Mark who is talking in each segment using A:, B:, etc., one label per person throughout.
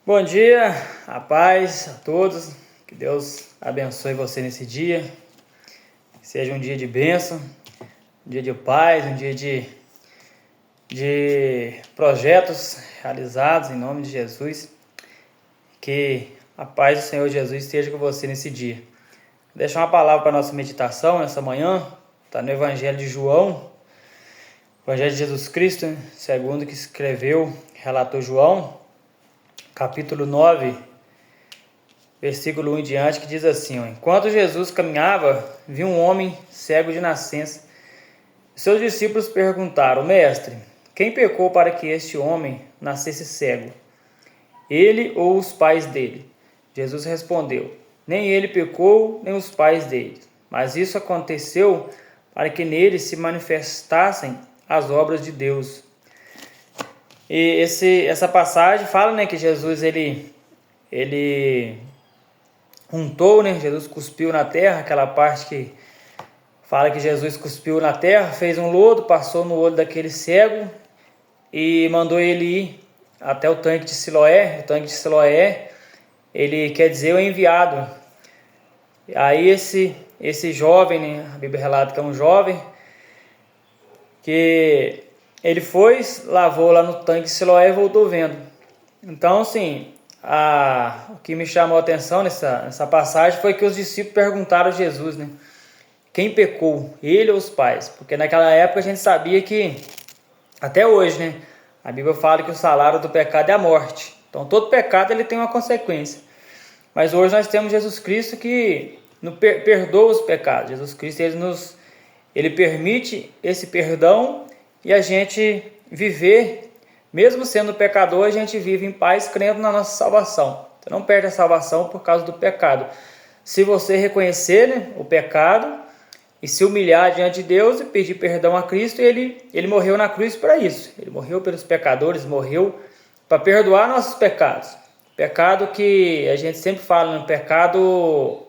A: Bom dia, a paz a todos, que Deus abençoe você nesse dia, que seja um dia de bênção, um dia de paz, um dia de projetos realizados em nome de Jesus, que a paz do Senhor Jesus esteja com você nesse dia. Vou deixar uma palavra para a nossa meditação nessa manhã, está no Evangelho de João, Evangelho de Jesus Cristo, segundo que escreveu, relatou João, capítulo 9, versículo 1 em diante, que diz assim: enquanto Jesus caminhava, viu um homem cego de nascença. Seus discípulos perguntaram: Mestre, quem pecou para que este homem nascesse cego? Ele ou os pais dele? Jesus respondeu: nem ele pecou, nem os pais dele, mas isso aconteceu para que nele se manifestassem as obras de Deus. E essa passagem fala, que Jesus ele untou, Jesus cuspiu na terra, aquela parte que fala que Jesus cuspiu na terra, fez um lodo, passou no olho daquele cego e mandou ele ir até o tanque de Siloé. O tanque de Siloé, ele quer dizer o enviado. Aí esse jovem, a Bíblia relata que é um jovem, que ele foi, lavou lá no tanque de Siloé e voltou vendo. Então, assim, o que me chamou a atenção nessa passagem foi que os discípulos perguntaram a Jesus, quem pecou, ele ou os pais? Porque naquela época a gente sabia que, até hoje, a Bíblia fala que o salário do pecado é a morte. Então, todo pecado ele tem uma consequência. Mas hoje nós temos Jesus Cristo que perdoa os pecados. Jesus Cristo ele permite esse perdão e a gente viver, mesmo sendo pecador, a gente vive em paz crendo na nossa salvação. Você não perde a salvação por causa do pecado. Se você reconhecer o pecado e se humilhar diante de Deus e pedir perdão a Cristo, ele morreu na cruz para isso. Ele morreu pelos pecadores, morreu para perdoar nossos pecados. Pecado que a gente sempre fala, pecado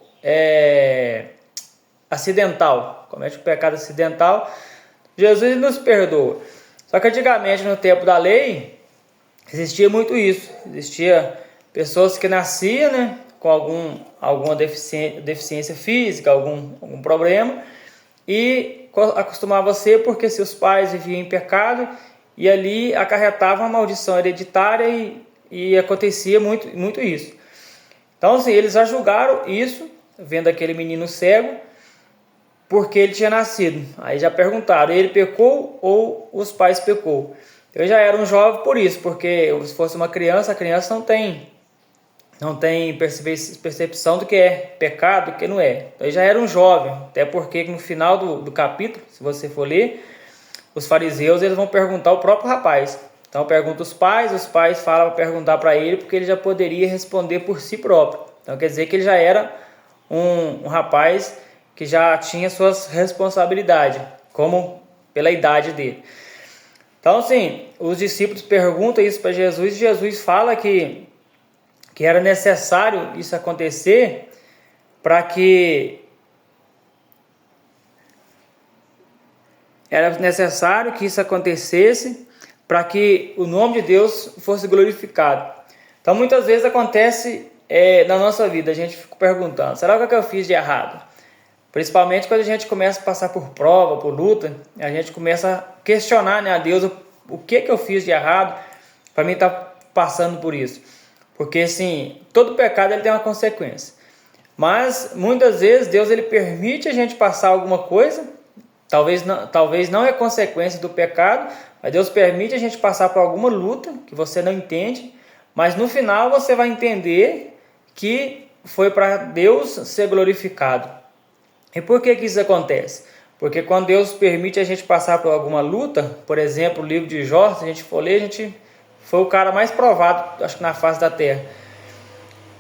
A: acidental. Comete um pecado acidental, Jesus nos perdoa. Só que antigamente, no tempo da lei, existia muito isso. Existia pessoas que nasciam, com alguma deficiência física, algum problema, e acostumava a ser porque seus pais viviam em pecado, e ali acarretava uma maldição hereditária e acontecia muito isso. Então, assim, eles já julgaram isso, vendo aquele menino cego, porque ele tinha nascido. Aí já perguntaram, ele pecou ou os pais pecou? Eu já era um jovem por isso, porque se fosse uma criança, a criança não tem percepção do que é pecado, do que não é. Então eu já era um jovem, até porque no final do capítulo, se você for ler, os fariseus eles vão perguntar ao próprio rapaz. Então pergunta os pais falam para perguntar para ele, porque ele já poderia responder por si próprio. Então quer dizer que ele já era um rapaz que já tinha suas responsabilidades, como pela idade dele. Então, assim, os discípulos perguntam isso para Jesus, e Jesus fala que era necessário isso acontecer para que... Era necessário que isso acontecesse para que o nome de Deus fosse glorificado. Então, muitas vezes acontece na nossa vida, a gente fica perguntando, será que eu fiz de errado? Principalmente quando a gente começa a passar por prova, por luta, a gente começa a questionar a Deus o que eu fiz de errado para mim estar passando por isso. Porque assim, todo pecado ele tem uma consequência. Mas muitas vezes Deus ele permite a gente passar alguma coisa, talvez não é consequência do pecado, mas Deus permite a gente passar por alguma luta que você não entende, mas no final você vai entender que foi para Deus ser glorificado. E por que isso acontece? Porque quando Deus permite a gente passar por alguma luta, por exemplo, o livro de Jó, se a gente for ler, a gente foi o cara mais provado, acho que na face da terra.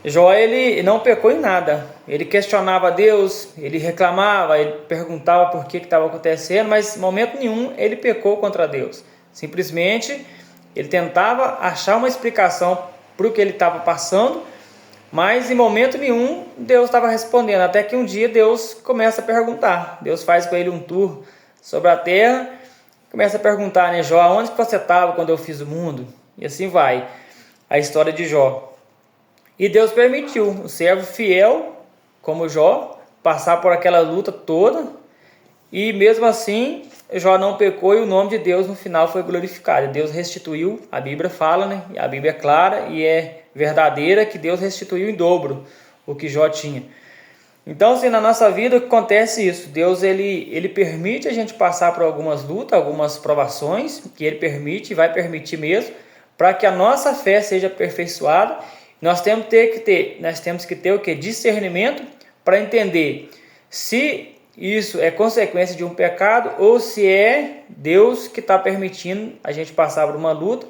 A: Jó, ele não pecou em nada. Ele questionava Deus, ele reclamava, ele perguntava por que estava acontecendo, mas em momento nenhum ele pecou contra Deus. Simplesmente ele tentava achar uma explicação para o que ele estava passando, mas em momento nenhum Deus estava respondendo, até que um dia Deus começa a perguntar. Deus faz com ele um tour sobre a terra, começa a perguntar, Jó, onde que você estava quando eu fiz o mundo? E assim vai a história de Jó. E Deus permitiu o servo fiel, como Jó, passar por aquela luta toda, e mesmo assim Jó não pecou e o nome de Deus no final foi glorificado. Deus restituiu, a Bíblia fala, né? A Bíblia é clara e é verdadeira, que Deus restituiu em dobro o que Jó tinha. Então, assim, na nossa vida acontece isso. Deus ele permite a gente passar por algumas lutas, algumas provações, que Ele permite e vai permitir mesmo, para que a nossa fé seja aperfeiçoada. Nós temos que ter o quê? Discernimento para entender se isso é consequência de um pecado ou se é Deus que está permitindo a gente passar por uma luta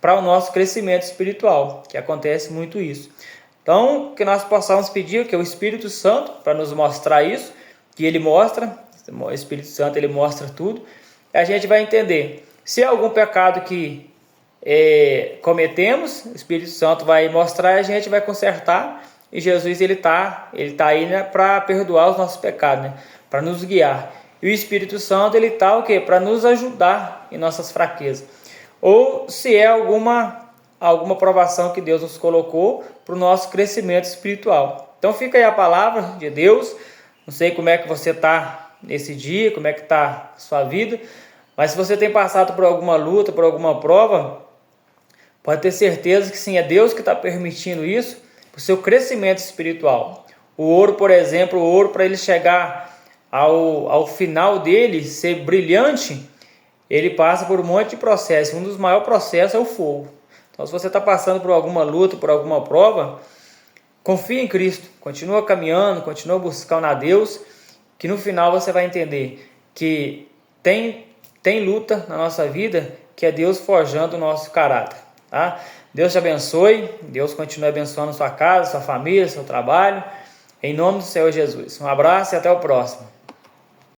A: para o nosso crescimento espiritual, que acontece muito isso. Então, que nós possamos pedir que o Espírito Santo, para nos mostrar isso, que Ele mostra, o Espírito Santo ele mostra tudo, a gente vai entender se é algum pecado que cometemos, o Espírito Santo vai mostrar e a gente vai consertar, e Jesus ele tá aí, né, para perdoar os nossos pecados, né, para nos guiar. E o Espírito Santo ele está o quê? Para nos ajudar em nossas fraquezas. Ou se é alguma provação que Deus nos colocou para o nosso crescimento espiritual. Então fica aí a palavra de Deus. Não sei como é que você está nesse dia, como é que está a sua vida, mas se você tem passado por alguma luta, por alguma prova, pode ter certeza que sim, é Deus que está permitindo isso para o seu crescimento espiritual. O ouro, por exemplo, para ele chegar ao final dele, ser brilhante, ele passa por um monte de processos. Um dos maiores processos é o fogo. Então, se você está passando por alguma luta, por alguma prova, confie em Cristo, continua caminhando, continua buscando a Deus, que no final você vai entender que tem luta na nossa vida, que é Deus forjando o nosso caráter. Tá? Deus te abençoe, Deus continue abençoando sua casa, sua família, seu trabalho, em nome do Senhor Jesus. Um abraço e até o próximo.